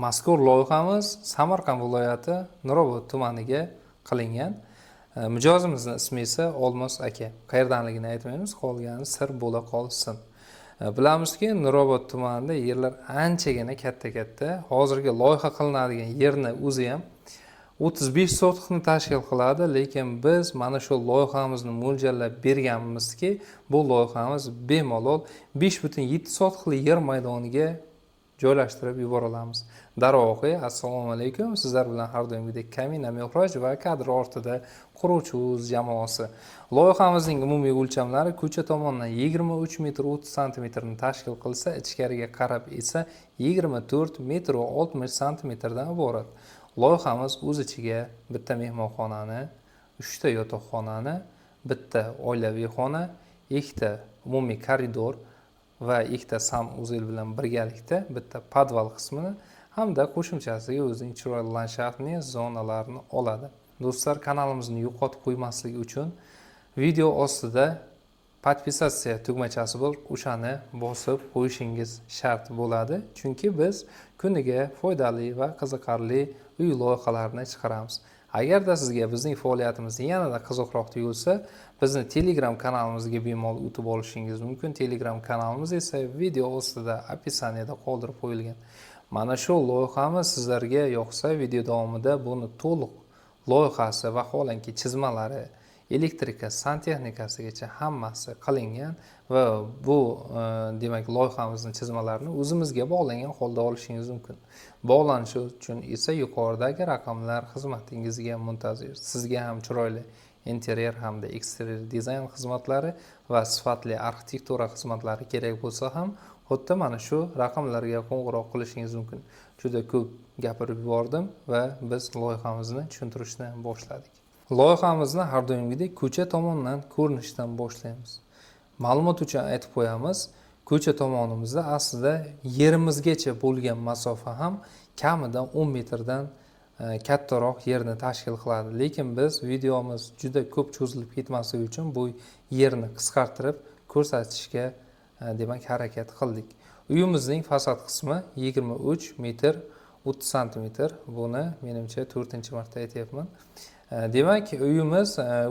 Mazkur loyihamiz Samarqand viloyati Nurobod tumaniga qilingan. Mijozimizning ismi esa Olmos aka. Qayerdanligini aytmaymiz, qolgani sir bo'la qolsin. Bilamizki, Nurobod tumanida yerlar anchagina katta-katta. Hozirgi loyiha qilinadigan yerni o'zi ham 35 sotixni tashkil qiladi, lekin biz mana shu loyihamizni mo'ljallab berganmizki, bu loyihamiz bemalol 5,7 sotixli yer maydoniga joylashtirib yubora olamiz. Darvoqe, assalomu alaykum. Sizlar bilan har doimgidek Kamina Mehroj va kadr ortida quruvchi jamoasi. Loyihamizning umumiy o'lchamlari ko'cha tomonidan 23 metr 30 santimetrni tashkil qilsa, ichkariga qarab esa 24 metr va 60 santimetrdan iborat. Loyihamiz o'z ichiga bitta mehmonxonani, 3 ta yotoqxonani, bitta oilaviy xona, 2 ta umumiy koridor va 2 ta sanuzel bilan birgalikda bitta podval qismini hamda qo'shimchasiga o'zining chiroyli landshaftli zonalarini oladi. Do'stlar, kanalimizni yo'qotib qo'ymaslik uchun video ostida podpisatsiya tugmachasi bor, o'shani bosib qo'yishingiz shart bo'ladi, chunki biz kuniga foydali va qiziqarli uy loyihalarini chiqaramiz. Agarda sizga bizning faoliyatimiz yanada qiziqroq tuyulsa, bizni Telegram kanalimizga bemalol o'tib olishingiz mumkin. Telegram kanalimiz esa video ostida opisaniyada qoldirib qo'yilgan. Mana shu loyihamiz sizlarga yoqsa, video davomida buni to'liq loyihasi va vaholanki chizmalari, elektrika, santexnikasigacha hammasi qilingan va bu demak loyihamizning chizmalarini o'zimizga bog'langan holda olishingiz mumkin. Bog'lanish uchun esa yuqoridagi raqamlar xizmatingizga muntazir. Sizga ham chiroyli interyer hamda eksterior dizayn xizmatlari va sifatli arxitektura xizmatlari kerak bo'lsa ham xuddi mana shu raqamlarga qo'ng'iroq qilishingiz mumkin. Juda ko'p gapirib yubordim va biz loyihamizni tushuntirishni boshladik. Loyihamizni har doimgidek ko'cha tomonidan ko'rinishdan boshlaymiz. Ma'lumot uchun aytib qo'yamiz, ko'cha tomonimizda aslida yerimizgacha bo'lgan masofa ham kamida 10 metrdan kattaroq yerni tashkil qiladi. Lekin biz videomiz juda ko'p cho'zilib ketmasligi uchun bu yerni qisqartirib ko'rsatishga demak harakat qildik. Uyimizning fasad qismi 23 metr 30 santimetr. Buni menimcha 4-marta aytyapman. Demak, uyimiz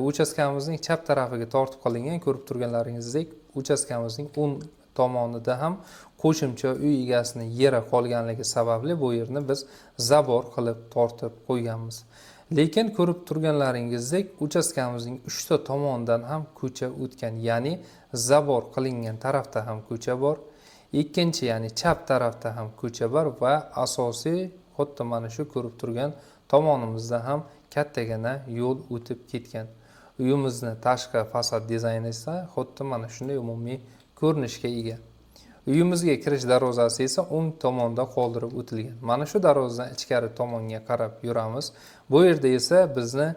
uchastkamizning chap tarafiga tortib qilingan. Ko'rib turganlaringizdek, uchastkamizning o'ng tomonida ham qo'shimcha uy egasining yeri qolganligi sababli bu yerni biz zabor qilib tortib qo'yganmiz. Lekin ko'rib turganlaringizdek, uchastkamizning 3 ta tomonidan ham ko'cha o'tgan, ya'ni zabor qilingan tarafda ham ko'cha bor. Ikkinchi, ya'ni chap tarafda ham ko'cha bor va asosiy xuddi mana shu ko'rib turgan tomonimizda ham kattagina yo'l o'tib ketgan. Uyimizni tashqi fasad dizayni esa xuddi mana shunday umumiy ko'rinishga ega. Uyimizga kirish darvozasi esa o'ng tomonda qoldirib o'tilgan. Mana shu darvozadan ichkari tomonga qarab yuramiz. Bu yerda esa bizni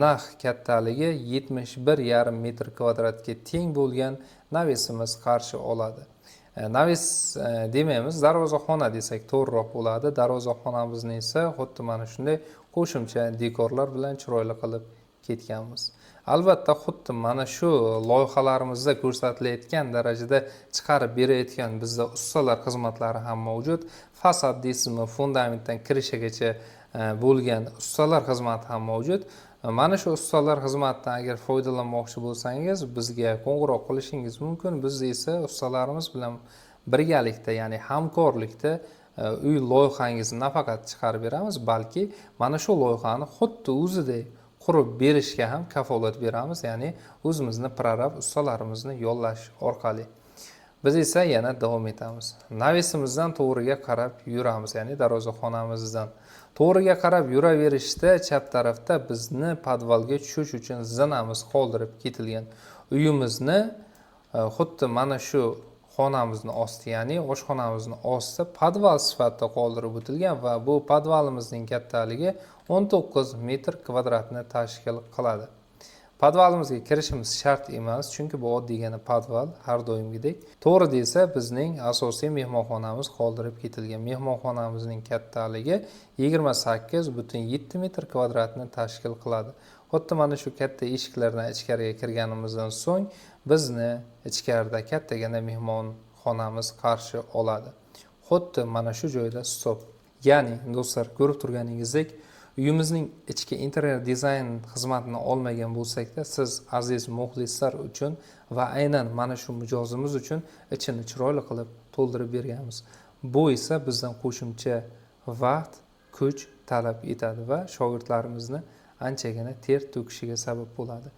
naq kattaligi 71,5 metr kvadratga teng bo'lgan navesimiz qarshi oladi. Naves demaymiz, darvozaxona desak to'g'riroq bo'ladi. Darvozaxonamizni esa xuddi mana shunday qo'shimcha dekorlar bilan chiroyli qilib ketganmiz. Albatta, xuddi mana shu loyihalarimizda ko'rsatilayotgan darajada chiqarib berayotgan bizda ustalar xizmatlari ham mavjud. Fasad deysizmi, fundamentdan kirishigacha bo'lgan ustalar xizmati ham mavjud. Mana shu ustalar xizmatidan agar foydalanmoqchi bo'lsangiz, bizga qo'ng'iroq qilishingiz mumkin. Biz esa ustalarimiz bilan birgalikda, ya'ni hamkorlikda uy loyihangizni nafaqat chiqarib beramiz, balki mana shu loyihani xuddi o'zidek qurib berishga ham kafolat beramiz, ya'ni o'zimizni prorab ustalarimizni yollash orqali. Biz esa yana davom etamiz. Navesimizdan to'g'riga qarab yuramiz, ya'ni darvozaxonamizdan to'g'riga qarab yuraverishda chap tarafda bizni podvalga tushish uchun zinamiz qoldirib ketilgan. Uyimizni xuddi mana shu xonamizni osti, ya'ni oshxonamizni osti podval sifatida qoldirib o'tilgan va bu podvalimizning kattaligi 19 metr kvadratni tashkil qiladi. Podvalimizga kirishimiz shart emas, chunki bu oddiygina podval har doimgidek. To'g'ri desa, bizning asosiy mehmonxonamiz qoldirib ketilgan. Mehmonxonamizning kattaligi 28,7 metr kvadratni tashkil qiladi. Xuddi mana shu katta eshiklardan ichkariga kirganimizdan so'ng bizni ichkarida kattagina mehmonxonamiz qarshi oladi. Xuddi mana shu joyda stop. Ya'ni do'stlar, ko'rib turganingizdek, uyimizning ichki interyer dizayn xizmatini olmagan bo'lsak-da, siz aziz muxlislar uchun va aynan mana shu mijozimiz uchun ichini chiroyli qilib to'ldirib berganmiz. Bu esa bizdan qo'shimcha vaqt, kuch talab etadi va shogirdlarimizni anchagina ter to'kishiga sabab bo'ladi.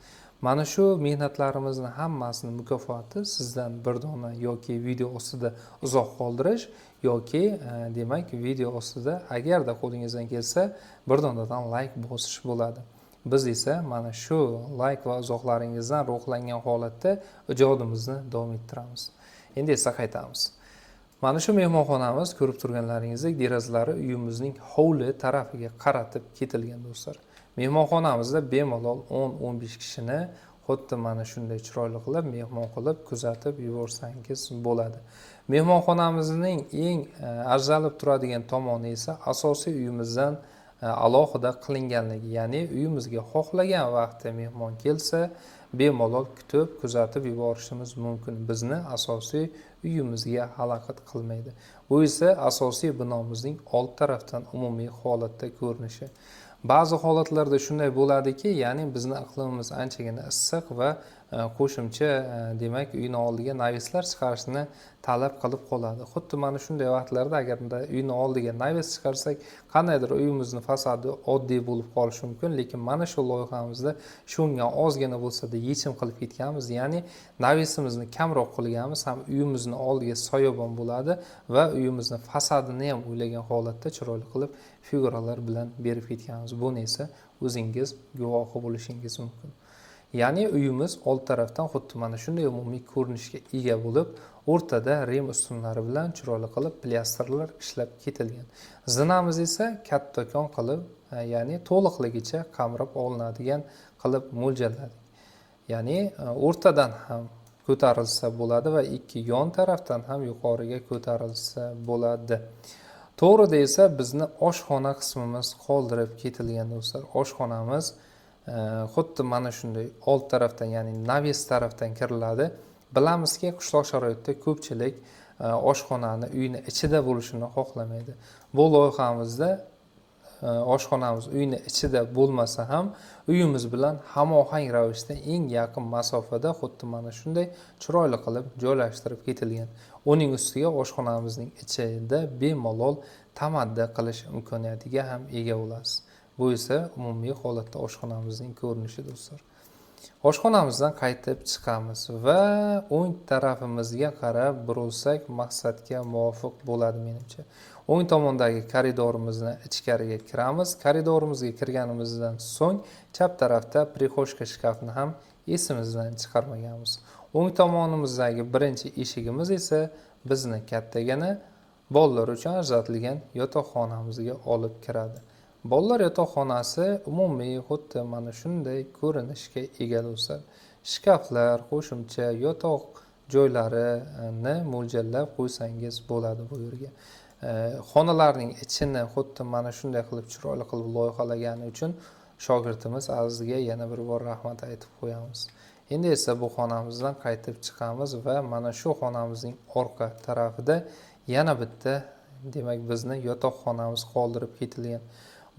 Mana shu mehnatlarimizni hammasini mukofoti sizdan bir dona yoki video ostida uzoq qoldirish yoki demak video ostida agarda qo'lingizdan kelsa bir donadan like bosish bo'ladi. Biz esa mana shu like va uzoqlaringizdan ruhlangan holatda ijodimizni davom ettiramiz. Endi esa qaytamiz. Mana shu mehmonxonamiz ko'rib turganlaringizdek derazalari uyimizning hovli tarafiga qaratib ketilgan do'stlar. Mehmonxonamizda bemalol 10-15 kishini xuddi mana shunday chiroyli qilib mehmon qilib kuzatib yuborsangiz bo'ladi. Mehmonxonamizning eng ajralib turadigan tomoni esa asosiy uyimizdan alohida qilinganligi, ya'ni uyimizga xohlagan vaqtda mehmon kelsa bemalol kutib kuzatib yuborishimiz mumkin. Bizni asosiy uyimizga xalaqit qilmaydi. Bu esa asosiy binomizning old tarafdan umumiy holatda ko'rinishi. Ba'zi holatlarda shunday bo'ladiki, ya'ni bizni iqlimimiz anchagina issiq va qo'shimcha demak uyni oldiga navislar chiqarishni talab qilib qoladi. Xuddi mana shunday vaqtlarda agarda uyni oldiga navis chiqarsak, qandaydir uyimizni fasadi oddiy bo'lib qolishi mumkin, lekin mana shu loyihamizda shunga ozgina bo'lsa-da yechim qilib ketganmiz, ya'ni navisimizni kamroq qilganmiz, ham uyimizni oldiga soyabon bo'ladi va uyimizni fasadini ham o'ylagan holatda chiroyli qilib figuralar bilan berib ketganmiz. Buni esa o'zingiz guvohi bo'lishingiz mumkin. Ya'ni uyimiz old tarafdan xuddi mana shunday umumiy ko'rinishga ega bo'lib, o'rtada rim ustunlari bilan chiroyli qilib plyastrlar ishlab ketilgan. Zinamiz esa kattakon qilib, ya'ni to'liqligicha qamrab olinadigan qilib mo'ljalladik. Ya'ni o'rtadan ham ko'tarilsa bo'ladi va ikki yon tarafdan ham yuqoriga ko'tarilsa bo'ladi. To'g'rida esa bizni oshxona qismimiz qoldirib ketilgan do'stlar. Oshxonamiz xuddi mana shunday old tarafdan, ya'ni naves tarafdan kiriladi. Bilamizki, qishloq sharoitida ko'pchilik oshxonani uyni ichida bo'lishini xohlamaydi. Bu loyihamizda oshxonamiz uyni ichida bo'lmasa ham uyimiz bilan hamohang ravishda eng yaqin masofada xuddi mana shunday chiroyli qilib joylashtirib ketilgan. Uning ustiga oshxonamizning ichida bemalol tamaddi qilish imkoniyatiga ham ega bo'lasiz. Bu esa umumiy holatda oshxonamizning ko'rinishi do'stlar. Oshxonamizdan qaytib chiqamiz va o'ng tarafimizga qarab burilsak maqsadga muvofiq bo'ladi menimcha. O'ng tomondagi koridorimizni ichkariga kiramiz. Koridorimizga kirganimizdan so'ng chap tarafda prixoshka shkafni ham esimizdan chiqarmaganmiz. O'ng tomonimizdagi birinchi eshigimiz esa bizni kattagina bolalar uchun ajratilgan yotoqxonamizga olib kiradi. Bolalar yotoqxonasi umumiy xuddi mana shunday ko'rinishga ega do'stlar. Shkaflar, qo'shimcha yotoq joylarini mo'ljallab qo'ysangiz bo'ladi bu yerga. Xonalarning ichini xuddi mana shunday qilib chiroyli qilib loyihalagani uchun shogirdimiz Azizga yana bir bor rahmat aytib qo'yamiz. Endi esa bu xonamizdan qaytib chiqamiz va mana shu xonamizning orqa tarafida yana bitta demak bizni yotoqxonamiz qoldirib ketilgan.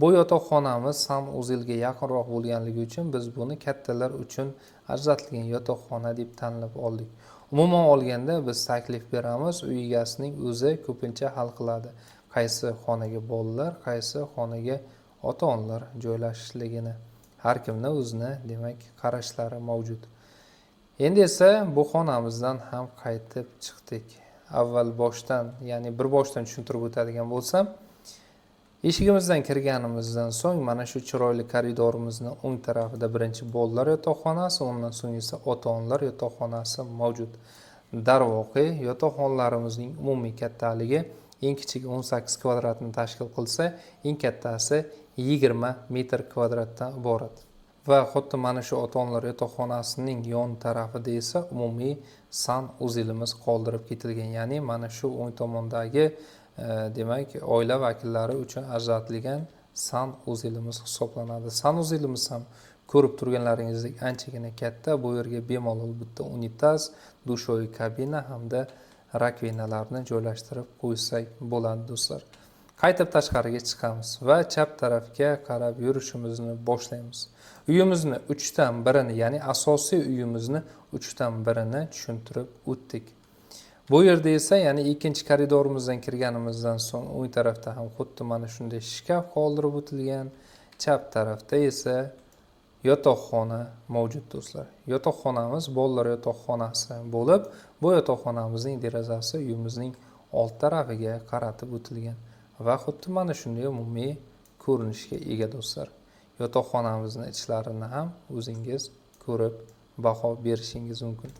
Bu yotoqxonamiz sanuzelga yaqinroq bo'lganligi uchun biz buni kattalar uchun ajratilgan yotoqxona deb tanlab oldik. Umuman olganda biz taklif beramiz, uy egasining o'zi ko'pincha hal qiladi. Qaysi xonaga bolalar, qaysi xonaga ota-onalar joylashishligini. Har kimning o'zini demak qarashlari mavjud. Endi esa bu xonamizdan ham qaytib chiqdik. Avval boshdan, ya'ni bir boshdan tushuntirib o'tadigan bo'lsam, eshigimizdan kirganimizdan so'ng mana shu chiroyli koridorimizni o'ng tarafida birinchi bolalar yotoqxonasi, undan so'ng esa ota-onalar yotoqxonasi mavjud. Darvoqe yotoqxonalarimizning umumiy kattaligi eng kichigi 18 kvadratni tashkil qilsa, eng kattasi 20 metr kvadratdan iborat. Va xuddi mana shu ota-onalar yotoqxonasining yon tarafida esa umumiy sanuzelimiz qoldirib ketilgan. Ya'ni mana shu o'ng tomondagi demak oila vakillari uchun ajratilgan sanuzelimiz hisoblanadi. Sanuzelimiz ham ko'rib turganlaringizdek anchagina katta. Bu yerga bemalol bitta unitaz, dushoy kabina hamda rakvinalarni joylashtirib qo'ysak bo'ladi do'stlar. Qaytib tashqariga chiqamiz va chap tarafga qarab yurishimizni boshlaymiz. Uyimizni 3dan birini, ya'ni asosiy uyimizni 3dan birini tushuntirib o'tdik. Bu yerda esa, ya'ni ikkinchi koridorimizdan kirganimizdan so'ng o'ng tarafda ham xuddi mana shunday shkaf qoldirib o'tilgan. Chap tarafda esa yotoqxona mavjud do'stlar. Yotoqxonamiz bolalar yotoqxonasi bo'lib, bu yotoqxonamizning derazasi uyimizning old tarafiga qaratib o'tilgan va xuddi mana shunday umumiy ko'rinishga ega do'stlar. Yotoqxonamizni ichlarini ham o'zingiz ko'rib baho berishingiz mumkin.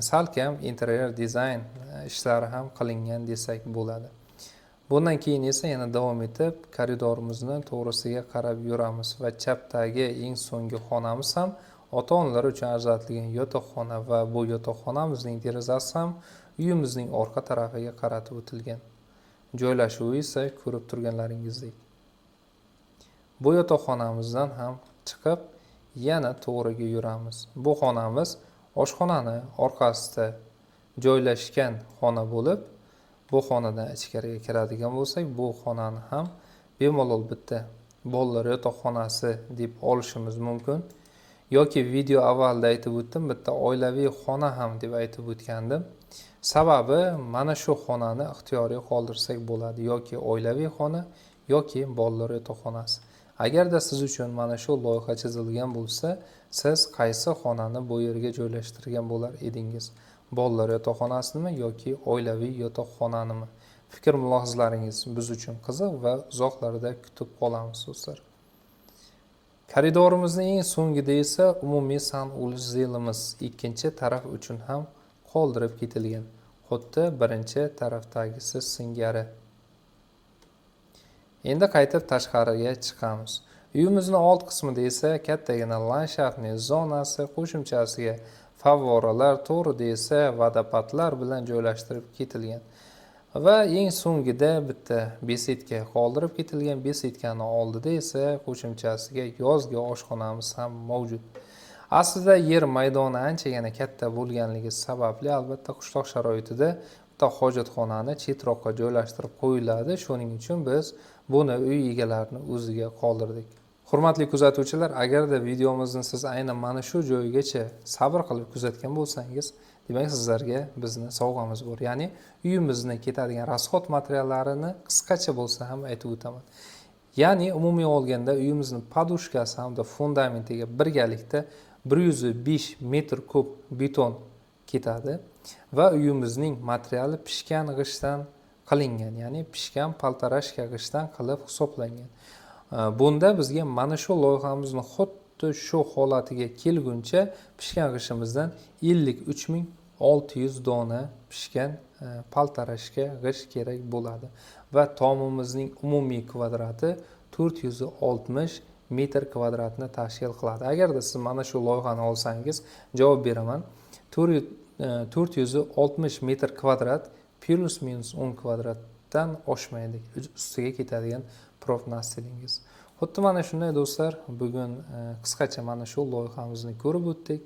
Salkam interyer dizayn ishlari ham qilingan desak bo'ladi. Bundan keyin esa yana davom etib koridorimizni to'g'risiga qarab yuramiz va chapdagi eng so'nggi xonamiz ham ota-onalar uchun ajratilgan yotoqxona va bu yotoqxonamizning derazasi ham uyimizning orqa tarafiga qaratib o'tilgan. Joylashuvi esa ko'rib turganlaringizdek. Bu yotoqxonamizdan ham chiqib yana to'g'riga yuramiz. Bu xonamiz oshxonani orqasida joylashgan xona bo'lib, bu xonadan ichkariga kiradigan bo'lsak, bu xonani ham bemalol bitta bolalar yotoqxonasi deb olishimiz mumkin. Yoki video avvalda aytib o'tdim, bitta oilaviy xona ham deb aytib o'tgandim. Sababi mana shu xonani ixtiyoriy qoldirsak bo'ladi, yoki oilaviy xona yoki bolalar yotoqxonasi. Agarda siz uchun mana shu loyiha chizilgan bo'lsa, siz qaysi xonani bu yerga joylashtirgan bo'lar edingiz? Bolalar yotoqxonasimi yoki oilaviy yotoqxonanimi? Fikr mulohazalaringiz biz uchun qiziq va uzoqlarda kutib qolamiz do'stlar. Koridorimizning eng so'ngida esa umumiy san'at zalimiz ikkinchi taraf uchun ham qoldirib ketilgan. Xuddi birinchi tarafdagisi singari. Endi qaytib tashqariga chiqamiz. Uyimizning old qismida esa kattagina landshaftning zonasi, qo'shimchasiga favvoralar, to'g'rida esa vodopodlar bilan joylashtirib ketilgan. Va eng so'ngida bitta besetka qoldirib ketilgan. Besetkani oldida esa qo'shimchasiga yozgi oshxonamiz ham mavjud. Aslida yer maydoni anchagina katta bo'lganligi sababli albatta qishloq sharoitida bitta hojatxonani chetroqqa joylashtirib qo'yiladi. Shuning uchun biz buni uy egalarini o'ziga qoldirdik. Hurmatli kuzatuvchilar, agarda videomizni siz aynan mana shu joyigacha sabr qilib kuzatgan bo'lsangiz, demak sizlarga bizni sovg'amiz bor. Ya'ni uyimizga ketadigan rasxod materiallarini qisqacha bo'lsa ham aytib o'taman. Ya'ni umumiy olganda uyimizning podushkasi hamda fundamentiga birgalikda 105 metr kub beton ketadi va uyimizning materiali pishgan g'ishtdan qilingan, ya'ni pishgan paltarashka g'ishtdan qilib hisoblangan. Bunda bizga mana shu loyihamizni xuddi shu holatiga kelguncha pishgan g'ishtimizdan 53600 dona pishgan paltarashka g'isht kerak bo'ladi va tomimizning umumiy kvadrati 460 metr kvadratni tashkil qiladi. Agarda siz mana shu loyihani olsangiz, javob beraman. 460 metr kvadrat plus minus 10 kvadratdan oshmaydi. Ustiga ketadigan profnastilingiz. Xuddi mana shunday do'stlar, bugun qisqacha mana shu loyihamizni ko'rib o'tdik.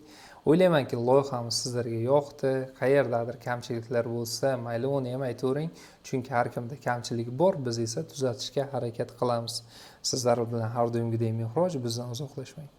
O'ylaymanki, loyihamiz sizlarga yoqdi. Qayerdadir kamchiliklar bo'lsa, mayli uni ham aytavering, chunki har kimda kamchilik bor, biz esa tuzatishga harakat qilamiz. Sizlar bilan har doimgidek Mehroj, bizdan uzoqlashmang.